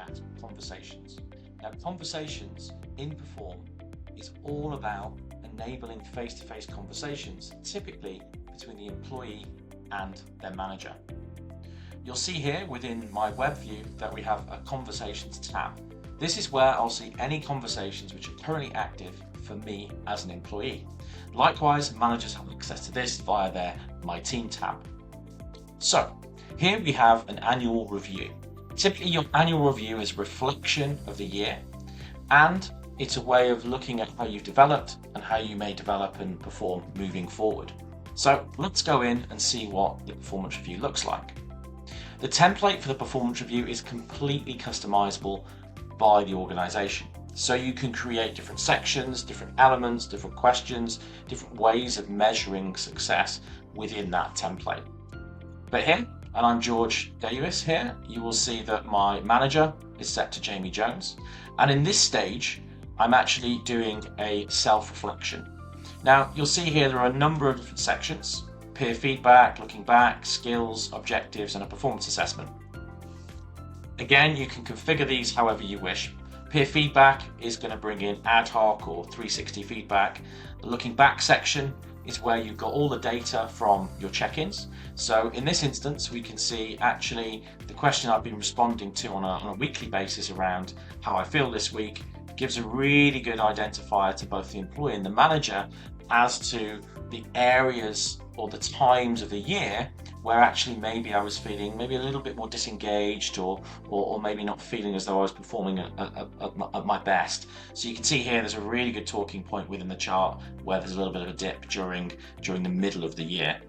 at conversations. Now, conversations in Perform is all about enabling face-to-face conversations, typically between the employee and their manager. You'll see here within my web view that we have a Conversations tab. This is where I'll see any conversations which are currently active for me as an employee. Likewise, managers have access to this via their My Team tab. So, here we have an annual review. Typically, your annual review is a reflection of the year, and it's a way of looking at how you've developed and how you may develop and perform moving forward. So let's go in and see what the performance review looks like. The template for the performance review is completely customizable by the organization. So you can create different sections, different elements, different questions, different ways of measuring success within that template. But here, and I'm George Davis here, you will see that my manager is set to Jamie Jones. And in this stage, I'm actually doing a self-reflection. Now, you'll see here there are a number of different sections: peer feedback, looking back, skills, objectives, and a performance assessment. Again, you can configure these however you wish. Peer feedback is going to bring in ad hoc or 360 feedback. The looking back section is where you've got all the data from your check-ins. So in this instance, we can see actually the question I've been responding to on a weekly basis around how I feel this week gives a really good identifier to both the employee and the manager as to the areas or the times of the year where actually maybe I was feeling maybe a little bit more disengaged or maybe not feeling as though I was performing at my best. So you can see here there's a really good talking point within the chart where there's a little bit of a dip during the middle of the year.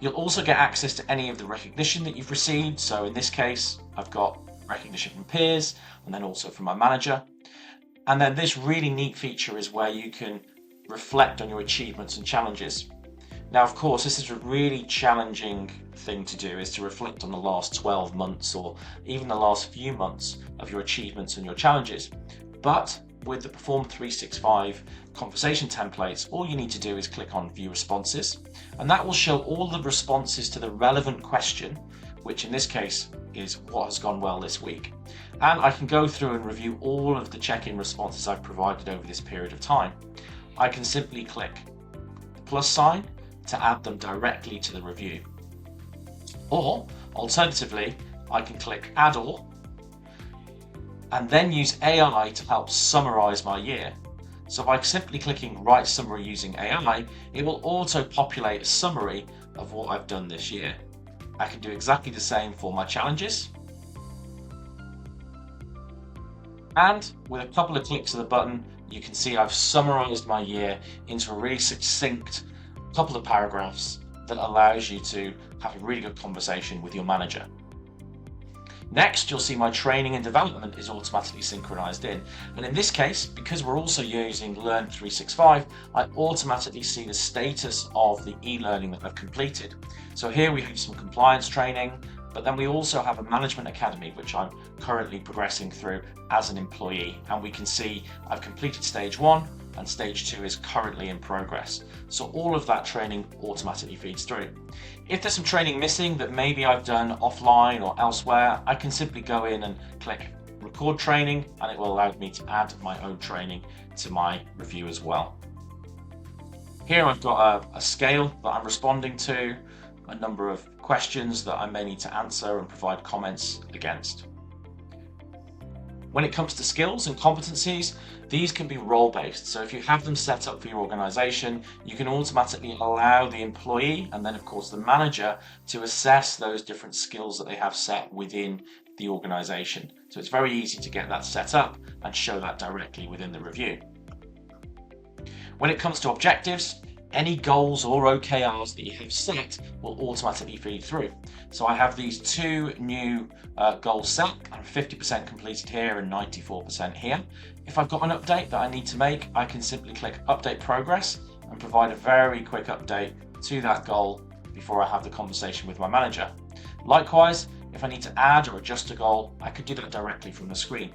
You'll also get access to any of the recognition that you've received. So in this case, I've got recognition from peers and then also from my manager. And then this really neat feature is where you can reflect on your achievements and challenges. Now, of course, this is a really challenging thing to do, is to reflect on the last 12 months or even the last few months of your achievements and your challenges. But with the Perform 365 conversation templates, all you need to do is click on View Responses, and that will show all the responses to the relevant question, which in this case is what has gone well this week. And I can go through and review all of the check-in responses I've provided over this period of time. I can simply click the plus sign to add them directly to the review. Or alternatively, I can click Add All and then use AI to help summarize my year. So by simply clicking Write Summary using AI, it will auto-populate a summary of what I've done this year. I can do exactly the same for my challenges. And with a couple of clicks of the button, you can see I've summarized my year into a really succinct couple of paragraphs that allows you to have a really good conversation with your manager. Next, you'll see my training and development is automatically synchronized in. And in this case, because we're also using Learn 365, I automatically see the status of the e-learning that I've completed. So here we have some compliance training, but then we also have a management academy, which I'm currently progressing through as an employee. And we can see I've completed stage 1 and stage 2 is currently in progress. So all of that training automatically feeds through. If there's some training missing that maybe I've done offline or elsewhere, I can simply go in and click Record Training, and it will allow me to add my own training to my review as well. Here I've got a scale that I'm responding to, a number of questions that I may need to answer and provide comments against. When it comes to skills and competencies, these can be role-based. So if you have them set up for your organization, you can automatically allow the employee and then of course the manager to assess those different skills that they have set within the organization. So it's very easy to get that set up and show that directly within the review. When it comes to objectives, any goals or OKRs that you have set will automatically feed through. So I have these two new goals set. I'm 50% completed here and 94% here. If I've got an update that I need to make, I can simply click Update Progress and provide a very quick update to that goal before I have the conversation with my manager. Likewise, if I need to add or adjust a goal, I could do that directly from the screen.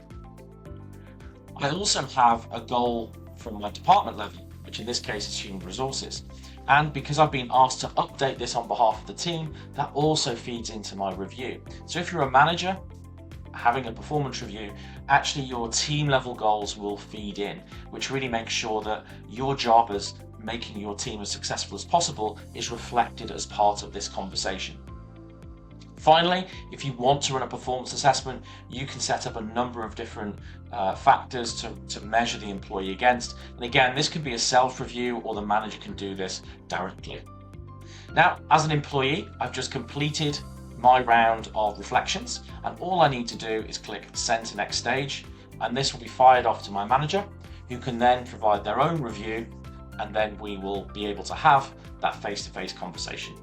I also have a goal from my department level, which in this case is human resources. And because I've been asked to update this on behalf of the team, that also feeds into my review. So if you're a manager, having a performance review, actually your team level goals will feed in, which really makes sure that your job as making your team as successful as possible is reflected as part of this conversation. Finally, if you want to run a performance assessment, you can set up a number of different factors to measure the employee against. And again, this can be a self-review, or the manager can do this directly. Now, as an employee, I've just completed my round of reflections, and all I need to do is click Send to Next Stage, and this will be fired off to my manager, who can then provide their own review, and then we will be able to have that face-to-face conversation.